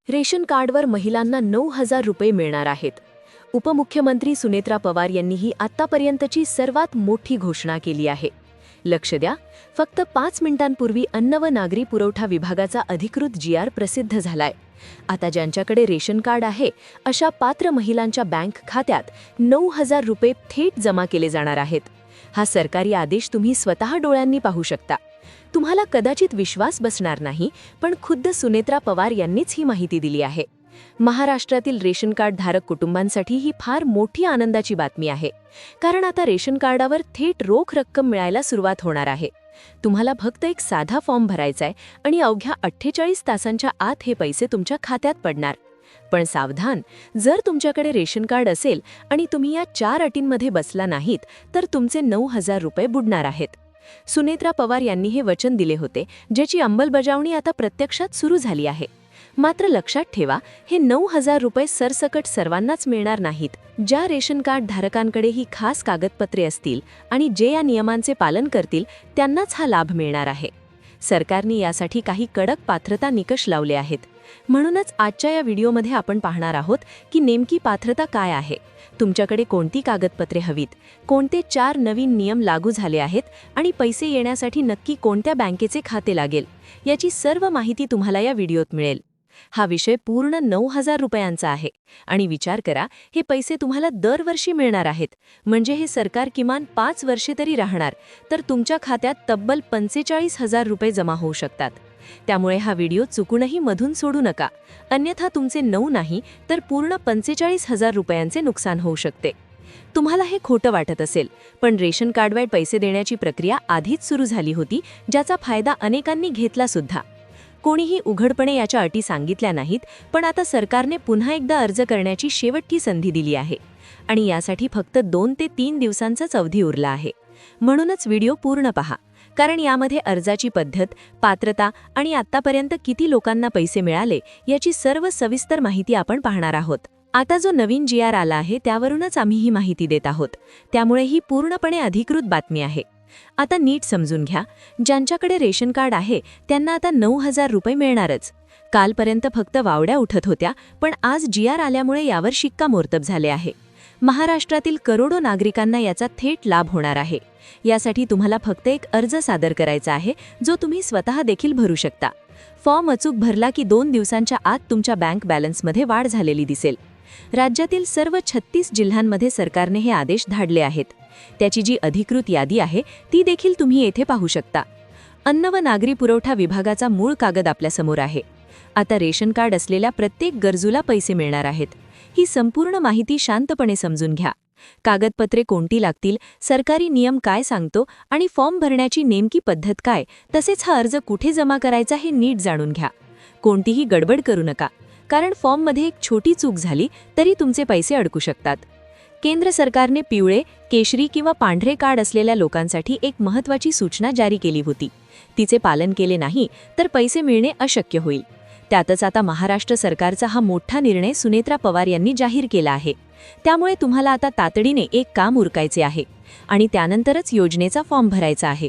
Ration कार्डवर महिलांना 9,000 रुपये मिळणार आहेत. उपमुख्यमंत्री सुनेत्रा पवार यांनी ही आतापर्यंतची सर्वात मोठी घोषणा केली आहे. लक्ष द्या, फक्त 5 मिनिटांपूर्वी अन्न व नागरी पुरवठा विभागाचा अधिकृत GR प्रसिद्ध झालाय. आता ज्यांच्याकडे रेशन कार्ड आहे अशा पात्र महिलांच्या बँक खात्यात 9,000 रुपये थेट जमा केले जाणार आहेत. हा सरकारी आदेश तुम्ही स्वतः डोळ्यांनी पाहू शकता. तुम्हाला कदाचित विश्वास बसणार नाही, पण खुद्द सुनेत्रा पवार यांनीच ही माहिती दिली आहे. महाराष्ट्रातील रेशन कार्ड धारक कुटुंबांसाठी ही फार मोठी आनंदाची बातमी आहे, कारण आता रेशन कार्डावर थेट रोख रक्कम मिळायला सुरुवात होणार आहे. तुम्हाला फक्त एक साधा फॉर्म भरायचा आहे आणि अवघ्या 48 तासांच्या आत हे पैसे तुमच्या खात्यात पडणार. पण सावधान, जर तुमच्याकडे रेशन कार्ड असेल आणि तुम्ही या 4 अटींमध्ये बसला नाहीत तर तुमचे 9,000 रुपये बुडणार आहेत. सुनेत्रा पवार यांनी हे वचन दिले होते, ज्याची अंमलबजावणी आता प्रत्यक्षात सुरू झाली आहे. मात्र लक्षात ठेवा, हे 9,000 रुपये सरसकट सर्वांनाच मिळणार नाहीत. ज्या रेशन कार्ड धारकांकडे ही खास कागदपत्रे असतील आणि जे या नियमांचे पालन करतील त्यांनाच हा लाभ मिळणार आहे. सरकारने यासाठी काही कडक पात्रता निकष लावले आहेत. म्हणूनच आजच्या या व्हिडिओमध्ये आपण पाहणार आहोत की नेमकी पात्रता काय आहे, तुमच्याकडे कोणती कागदपत्रे हवीत, कोणते 4 नवीन नियम लागू झाले आहेत आणि पैसे येण्यासाठी नक्की कोणत्या बँकेचे खाते लागेल, याची सर्व माहिती तुम्हाला या व्हिडिओत मिळेल. हा विषय पूर्ण 9,000 रुपयांचा आहे आणि विचार करा, हे पैसे तुम्हाला दरवर्षी मिळणार आहेत. म्हणजे हे सरकार किमान 5 वर्षे तरी राहणार, तर तुमच्या खात्यात तब्बल 45,000 रुपये जमा होऊ शकतात. त्यामुळे हा व्हिडिओ चुकूनही मधून सोडू नका, अन्यथा तुमचे 9 नाही तर पूर्ण 45,000 रुपयांचे नुकसान होऊ शकते. तुम्हाला हे खोटं वाटत असेल, पण रेशन कार्डवर पैसे देण्याची प्रक्रिया आधीच सुरू झाली होती, ज्याचा फायदा अनेकांनी घेतला सुद्धा. कोणीही उघडपणे याच्या अटी सांगितल्या नाहीत, पण आता सरकारने पुन्हा एकदा अर्ज करण्याची शेवटची संधी दिली आहे आणि यासाठी फक्त 2 ते 3 दिवसांचाच अवधी उरला आहे. म्हणूनच व्हिडिओ पूर्ण पहा, कारण यामध्ये अर्जाची पद्धत, पात्रता आणि आतापर्यंत किती लोकांना पैसे मिळाले याची सर्व सविस्तर माहिती आपण पाहणार आहोत. आता जो नवीन GR आला आहे त्यावरूनच आम्ही ही माहिती देत आहोत, त्यामुळे ही पूर्णपणे अधिकृत बातमी आहे. आता नीट समजून घ्या, ज्यांच्याकडे रेशन कार्ड आहे त्यांना आता 9,000 रुपये मिळणारच. कालपर्यंत फक्त वावड्या उठत होत्या, पण आज GR आल्यामुळे यावर शिक्कामोर्तब झाले आहे. महाराष्ट्रातील करोडो नागरिकांना याचा थेट लाभ होणार आहे. यासाठी तुम्हाला फक्त एक अर्ज सादर करायचा आहे, जो तुम्ही स्वतः देखील भरू शकता. फॉर्म अचूक भरला की 2 दिवसांच्या आत तुमच्या बँक बॅलन्समध्ये वाढ झालेली दिसेल. राज्यातील सर्व 36 जिल्ह्यांमध्ये सरकारने हे आदेश धाडले आहेत. त्याची जी अधिकृत यादी आहे ती देखील तुम्ही येथे पाहू शकता. अन्न व नागरी पुरवठा विभागाचा मूळ कागद आपल्यासमोर आहे. आता रेशन कार्ड असलेल्या प्रत्येक गरजूला पैसे मिळणार आहेत. ही संपूर्ण माहिती शांतपणे समजून घ्या. कागदपत्रे कोणती लागतील, सरकारी नियम काय सांगतो आणि फॉर्म भरण्याची नेमकी पद्धत काय, तसेच हा अर्ज कुठे जमा करायचा हे नीट जाणून घ्या. कोणतीही गडबड करू नका, कारण फॉर्ममध्ये एक छोटी चूक झाली तरी तुमचे पैसे अडकू शकतात. केंद्र सरकारने पिवळे, केशरी किंवा पांढरे कार्ड असलेल्या लोकांसाठी एक महत्त्वाची सूचना जारी केली होती. तिचे पालन केले नाही तर पैसे मिळणे अशक्य होईल. त्यातच आता महाराष्ट्र सरकारचा हा मोठा निर्णय सुनेत्रा पवार यांनी जाहीर केला आहे. त्यामुळे तुम्हाला आता तातडीने एक काम उरकायचे आहे आणि त्यानंतरच योजनेचा फॉर्म भरायचा आहे.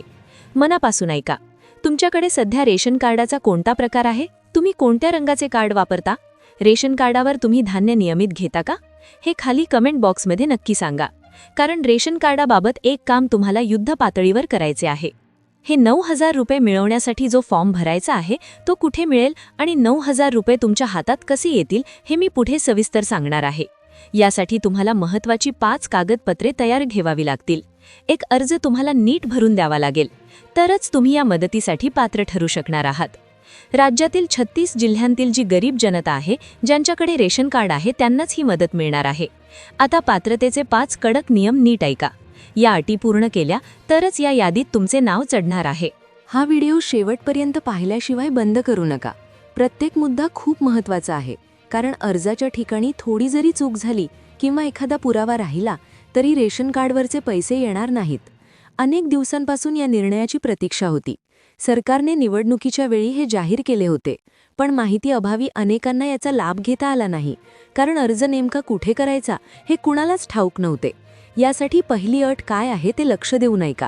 मनापासून ऐका, तुमच्याकडे सध्या रेशन कार्डाचा कोणता प्रकार आहे? तुम्ही कोणत्या रंगाचे कार्ड वापरता? रेशन कार्डावर तुम्ही धान्य नियमित घेता का? हे खाली कमेंट बॉक्समध्ये नक्की सांगा, कारण रेशन कार्डाबाबत एक काम तुम्हाला युद्ध पातळीवर करायचे आहे. हे 9,000 रुपये मिळवण्यासाठी जो फॉर्म भरायचा आहे तो कुठे मिळेल आणि 9,000 रुपये तुमच्या हातात कसे येतील हे मी पुढे सविस्तर सांगणार आहे. यासाठी तुम्हाला महत्त्वाची 5 कागदपत्रे तयार ठेवावी लागतील. एक अर्ज तुम्हाला नीट भरून द्यावा लागेल, तरच तुम्ही या मदतीसाठी पात्र ठरू शकणार आहात. राज्यातील 36 जिल्ह्यांतील जी गरीब जनता आहे, ज्यांच्याकडे रेशन कार्ड आहे, त्यांनाच ही मदत मिळणार आहे. आता पात्रतेचे 5 कडक नियम नीट ऐका. या अटी पूर्ण केल्या तरच या यादीत तुमचे नाव चढणार आहे. हा व्हिडिओ शेवटपर्यंत पाहिल्याशिवाय बंद करू नका. प्रत्येक मुद्दा खूप महत्त्वाचा आहे, कारण अर्जाच्या ठिकाणी थोडी जरी चूक झाली किंवा एखादा पुरावा राहिला तरी रेशन कार्डवरचे पैसे येणार नाहीत. अनेक दिवसांपासून या निर्णयाची प्रतीक्षा होती. सरकारने निवडणुकीच्या वेळी हे जाहीर केले होते, पण माहिती अभावी अनेकांना याचा लाभ घेता आला नाही, कारण अर्ज नेमका कुठे करायचा हे कुणालाच ठाऊक नव्हते. यासाठी पहिली अट काय आहे ते लक्ष देऊ नये का?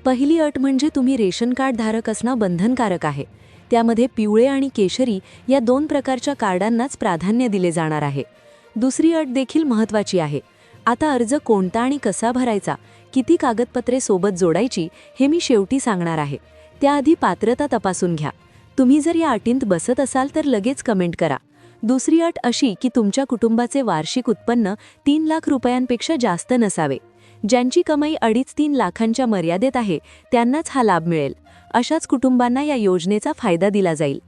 पहिली अट म्हणजे तुम्ही रेशन कार्ड धारक असणं बंधनकारक आहे. त्यामध्ये पिवळे आणि केशरी या 2 प्रकारच्या कार्डांनाच प्राधान्य दिले जाणार आहे. दुसरी अट देखील महत्त्वाची आहे. आता अर्ज कोणता आणि कसा भरायचा, किती कागदपत्रे सोबत जोडायची हे मी शेवटी सांगणार आहे. त्याआधी पात्रता तपासून घ्या. तुम्ही जर या अटींत बसत असाल तर लगेच कमेंट करा. दुसरी अट अशी की तुमच्या कुटुंबाचे वार्षिक उत्पन्न 3 लाख रुपयांपेक्षा जास्त नसावे. ज्यांची कमाई 2.5-3 लाखांच्या मर्यादेत आहे त्यांनाच हा लाभ मिळेल. अशाच कुटुंबांना या योजनेचा फायदा दिला जाईल.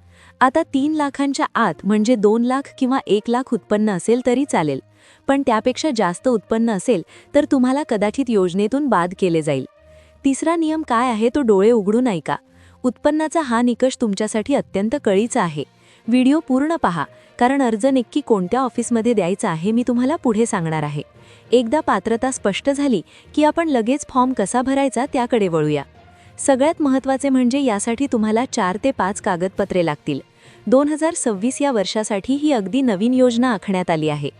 आता 3 लाखांच्या आत म्हणजे 2 लाख किंवा 1 लाख उत्पन्न असेल तरी चालेल, पण त्यापेक्षा जास्त उत्पन्न असेल तर तुम्हाला कदाचित योजनेतून बाद केले जाईल. तिसरा नियम काय आहे तो डोळे उघडून ऐका. उत्पन्नाचा हा निकष तुमच्यासाठी अत्यंत कळीचा आहे. व्हिडिओ पूर्ण पहा, कारण अर्ज नक्की कोणत्या ऑफिसमध्ये द्यायचा आहे मी तुम्हाला पुढे सांगणार आहे. एकदा पात्रता स्पष्ट झाली की आपण लगेच फॉर्म कसा भरायचा त्याकडे वळूया. सगळ्यात महत्त्वाचे म्हणजे यासाठी तुम्हाला 4 ते 5 कागदपत्रे लागतील. 2026 या वर्षासाठी ही अगदी नवीन योजना आखण्यात आली आहे.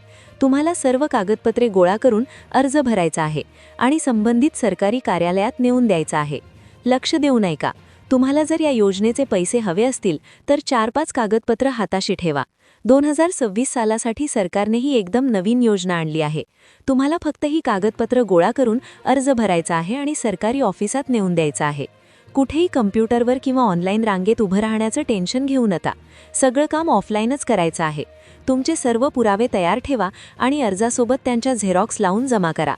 तुम्हाला सर्व कागदपत्रे गोळा करून अर्ज भरायचा आहे आणि संबंधित सरकारी कार्यालयात नेऊन द्यायचा आहे. लक्ष देऊन ऐका. तुम्हाला जर या योजनेचे पैसे हवे असतील तर 4-5 कागदपत्र हाताशी ठेवा. 2026 सालासाठी सरकारने ही एकदम नवीन योजना आणली आहे. तुम्हाला फक्त ही कागदपत्र गोळा करून अर्ज भरायचा आहे आणि सरकारी ऑफिसात नेऊन द्यायचा आहे. कुठेही कम्प्युटरवर किंवा ऑनलाईन रांगेत उभं राहण्याचं टेन्शन घेऊ नका. सगळं काम ऑफलाईनच करायचं आहे. तुमचे सर्व पुरावे तयार ठेवा आणि अर्जासोबत त्यांच्या झेरॉक्स लावून जमा करा.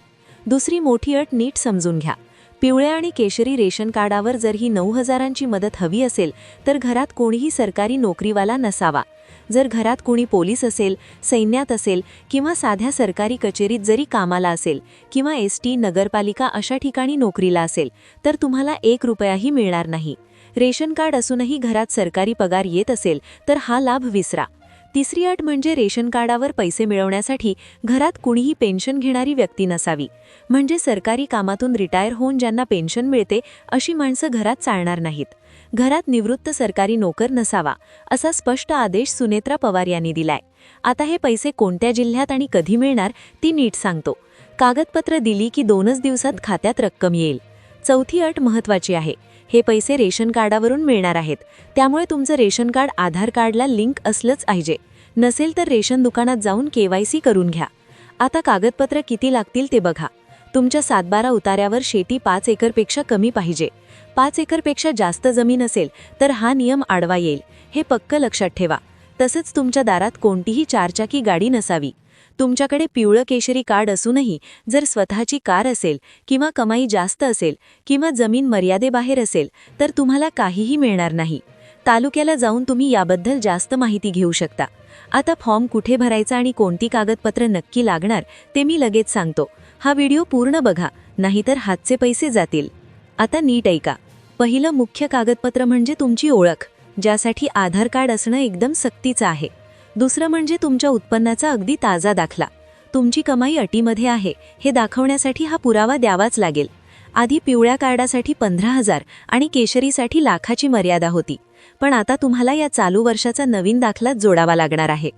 दुसरी मोठी अट नीट समजून घ्या. पिवळ्या आणि केशरी रेशन कार्डावर जर ही 9,000ची मदत हवी असेल तर घरात कोणीही सरकारी नोकरीवाला नसावा. जर घरात कोणी पोलीस असेल, सैन्यात असेल किंवा साध्या सरकारी कचेरीत जरी कामाला असेल किंवा एसटी, नगरपालिका अशा ठिकाणी नोकरीला असेल तर तुम्हाला 1 रुपयाही मिळणार नाही. रेशन कार्ड असूनही घरात सरकारी पगार येत असेल तर हा लाभ विसरा. तिसरी अट म्हणजे रेशन कार्डावर पैसे मिळवण्यासाठी घरात कुणीही पेन्शन घेणारी व्यक्ती नसावी. म्हणजे सरकारी कामातून रिटायर होऊन ज्यांना पेन्शन मिळते अशी माणसं घरात चालणार नाहीत. घरात निवृत्त सरकारी नोकर नसावा असा स्पष्ट आदेश सुनेत्रा पवार यांनी दिलाय. आता हे पैसे कोणत्या जिल्ह्यात आणि कधी मिळणार ती नीट सांगतो. कागदपत्र दिली की 2च दिवसात खात्यात रक्कम येईल. चौथी अट महत्त्वाची आहे. हे पैसे रेशन कार्डावरून मिळणार आहेत, त्यामुळे तुमचं रेशन कार्ड आधार कार्डला लिंक असलंच पाहिजे. नसेल तर रेशन दुकानात जाऊन KYC करून घ्या. आता कागदपत्र किती लागतील ते बघा. तुमच्या 7-12 उतार्यावर शेती 5 एकरपेक्षा कमी पाहिजे. 5 एकरपेक्षा जास्त जमीन असेल तर हा नियम आडवा येईल, हे पक्क लक्षात ठेवा. तसंच तुमच्या दारात कोणतीही 4-चाकी गाडी नसावी. तुमच्याकडे पिवळं केशरी कार्ड असूनही जर स्वतःची कार असेल किंवा कमाई जास्त असेल किंवा जमीन मर्यादेबाहेर असेल तर तुम्हाला काहीही मिळणार नाही. तालुक्याला जाऊन तुम्ही याबद्दल जास्त माहिती घेऊ शकता. आता फॉर्म कुठे भरायचा आणि कोणती कागदपत्र नक्की लागणार ते मी लगेच सांगतो. हा व्हिडिओ पूर्ण बघा, नाहीतर हातचे पैसे जातील. आता नीट ऐका. पहिलं मुख्य कागदपत्र म्हणजे तुमची ओळख, ज्यासाठी आधार कार्ड असणं एकदम सक्तीचं आहे. दुसरं म्हणजे तुमच्या उत्पन्नाचा अगदी ताजा दाखला. तुमची कमाई अटीमध्ये आहे हे दाखवण्यासाठी हा पुरावा द्यावाच लागेल. आधी पिवळ्या कार्डासाठी 15,000 आणि केशरीसाठी लाखाची मर्यादा होती, पण आता तुम्हाला या चालू वर्षाचा नवीन दाखला जोडावा लागणार आहे.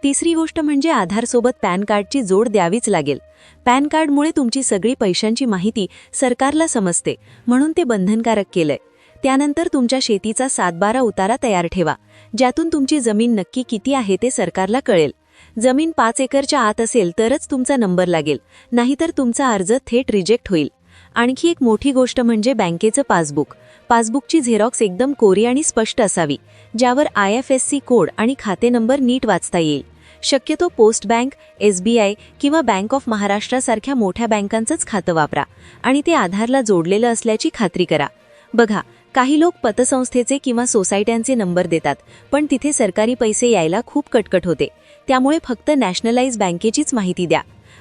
तिसरी गोष्ट म्हणजे आधारसोबत पॅन कार्डची जोड द्यावीच लागेल. पॅन कार्डमुळे तुमची सगळी पैशांची माहिती सरकारला समजते, म्हणून ते बंधनकारक केलंय. त्यानंतर तुमच्या शेतीचा 7-12 उतारा तयार ठेवा, ज्यातून तुमची जमीन नक्की किती आहे ते सरकारला कळेल. जमीन 5 एकरच्या आत असेल तरच तुमचा नंबर लागेल, नाहीतर तुमचा अर्ज थेट रिजेक्ट होईल. आणखी एक मोठी गोष्ट म्हणजे बँकेचं पासबुक. पासबुकची झेरॉक्स एकदम कोरी आणि स्पष्ट असावी, ज्यावर IFSC कोड आणि खाते नंबर नीट वाचता येईल. शक्यतो पोस्ट बँक, SBI किंवा बँक ऑफ महाराष्ट्रासारख्या मोठ्या बँकांचंच खातं वापरा आणि ते आधारला जोडलेलं असल्याची खात्री करा. बघा, काही लोक पतसंस्थेचे किंवा सोसायट्यांचे नंबर देतात, पण तिथे सरकारी पैसे यायला खूप कटकट होते. त्यामुळे फक्त नॅशनलाइज बँकेचीच माहिती द्या.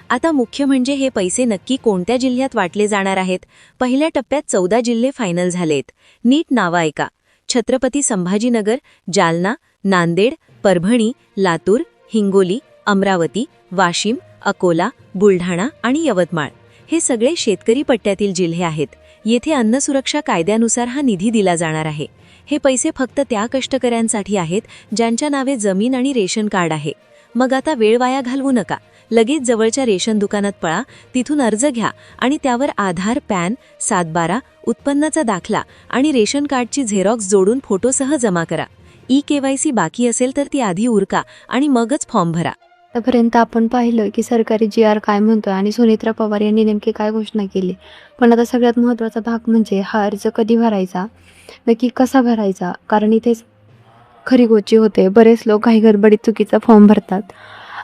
आता मुख्य म्हणजे हे पैसे नक्की कोणत्या जिल्ह्यात वाटले जाणार आहेत. पहिल्या टप्प्यात 14 जिल्हे फायनल झालेत. नीट नावं ऐका. छत्रपती संभाजीनगर, जालना, नांदेड, परभणी, लातूर, हिंगोली, अमरावती, वाशिम, अकोला, बुलढाणा आणि यवतमाळ हे सगळे शेतकरी पट्ट्यातील जिल्हे आहेत. येथे अन्न सुरक्षा कायद्यानुसार हा निधी दिला जाणार आहे. हे पैसे फक्त त्या कष्टकऱ्यांसाठी आहेत ज्यांच्या नावे जमीन आणि रेशन कार्ड आहे. मग आता वेळ वाया घालवू नका. लगेच जवळच्या रेशन दुकानात पळा, तिथून अर्ज घ्या आणि त्यावर आधार, पॅन, 7/12, उत्पन्नाचा दाखला आणि रेशन कार्डची झेरॉक्स जोडून फोटोसह जमा करा. ई-केवायसी बाकी असेल तर ती आधी उरका आणि मगच फॉर्म भरा. आतापर्यंत आपण पाहिलं की सरकारी GR काय म्हणतोय आणि सुनेत्रा पवार यांनी नेमकी काय घोषणा केली. पण आता सगळ्यात महत्त्वाचा भाग म्हणजे हा अर्ज कधी भरायचा, नक्की कसा भरायचा. कारण इथेच खरी गोची होते. बरेच लोक घाईगडबडीत चुकीचा फॉर्म भरतात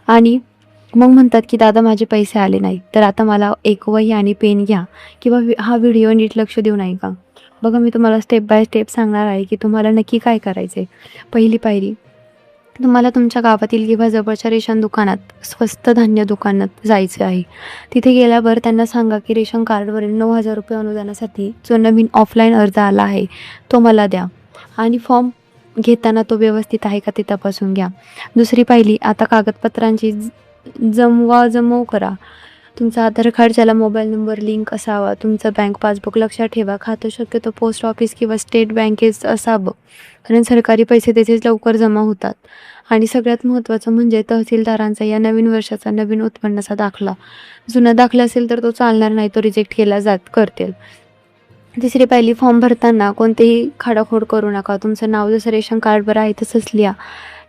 आणि मग म्हणतात की दादा माझे पैसे आले नाही, तर आता मला एक वही आणि पेन घ्या किंवा हा व्हिडिओ नीट लक्ष देऊ नाही का. बघा, मी तुम्हाला स्टेप बाय स्टेप सांगणार आहे की तुम्हाला नक्की काय करायचे. पहिली पायरी, तुम्हाला तुमच्या गावातील किंवा जवळच्या रेशन दुकानात, स्वस्त धान्य दुकानात जायचे आहे. तिथे गेल्यावर त्यांना सांगा की रेशन कार्डवरील 9,000 रुपये अनुदानासाठी जो नवीन ऑफलाईन अर्ज आला आहे तो मला द्या आणि फॉर्म घेताना तो व्यवस्थित आहे का ते तपासून घ्या. दुसरी पायरी, आता कागदपत्रांची जमवाजमव करा. तुमचा आधार कार्ड, ज्याला मोबाईल नंबर लिंक असावा, तुमचं बँक पासबुक लक्षात ठेवा. खातं शक्यतो पोस्ट ऑफिस किंवा स्टेट बँकेचं असावं, कारण सरकारी पैसे त्याचेच लवकर जमा होतात. आणि सगळ्यात महत्त्वाचं म्हणजे तहसीलदारांचा या नवीन वर्षाचा नवीन उत्पन्नाचा दाखला. जुना दाखला असेल तर तो चालणार नाही, तो रिजेक्ट केला करतील. तिसरी पायरी, फॉर्म भरताना कोणतेही खाडाखोड करू नका. तुमचं नाव जसं रेशन कार्डवर आहे तसंच लिहा.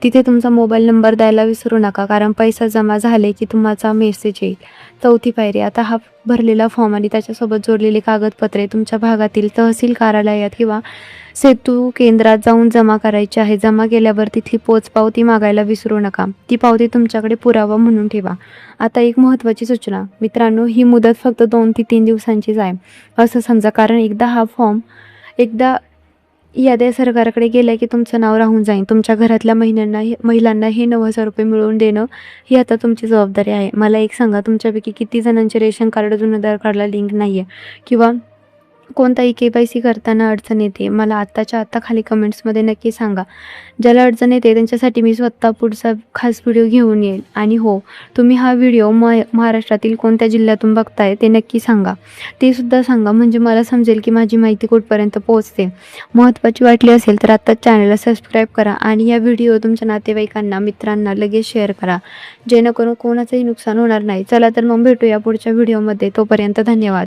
तिथे तुमचा मोबाईल नंबर द्यायला विसरू नका, कारण पैसा जमा झाले की तुम्हाला मेसेज येईल. चौथी पायरी, आता हा भरलेला फॉर्म आणि त्याच्यासोबत जोडलेली कागदपत्रे तुमच्या भागातील तहसील कार्यालयात किंवा सेतू केंद्रात जाऊन जमा करायची आहे. जमा केल्यावर तिथली पोचपावती मागायला विसरू नका. ती पावती तुमच्याकडे पुरावा म्हणून ठेवा. आता एक महत्त्वाची सूचना मित्रांनो, ही मुदत फक्त 2 ते 3 दिवसांचीच आहे असं समजा, कारण एकदा याद्या सरकारकडे गेल्या की तुमचं नाव राहून जाईल. तुमच्या घरातल्या महिलांना हे 9,000 रुपये मिळवून देणं ही आता तुमची जबाबदारी आहे. मला एक सांगा, तुमच्यापैकी किती जणांचे रेशन कार्ड अजून आधार कार्डला लिंक नाही आहे किंवा कोणताही KYC करताना अडचण येते? मला आत्ताच्या आत्ता खाली कमेंट्समध्ये नक्की सांगा. ज्याला अडचण येते त्यांच्यासाठी मी स्वतः पुढचा खास व्हिडिओ घेऊन येईल. आणि हो, तुम्ही हा व्हिडिओ महाराष्ट्रातील कोणत्या जिल्ह्यातून बघताय ते नक्की सांगा. ते सुद्धा सांगा, म्हणजे मला समजेल की माझी माहिती कुठपर्यंत पोहोचते. महत्त्वाची वाटली असेल तर आत्ताच चॅनलला सबस्क्राईब करा आणि या व्हिडिओ तुमच्या नातेवाईकांना, मित्रांना लगेच शेअर करा, जेणेकरून कोणाचंही नुकसान होणार नाही. चला तर मग भेटूया पुढच्या व्हिडिओमध्ये. तोपर्यंत धन्यवाद.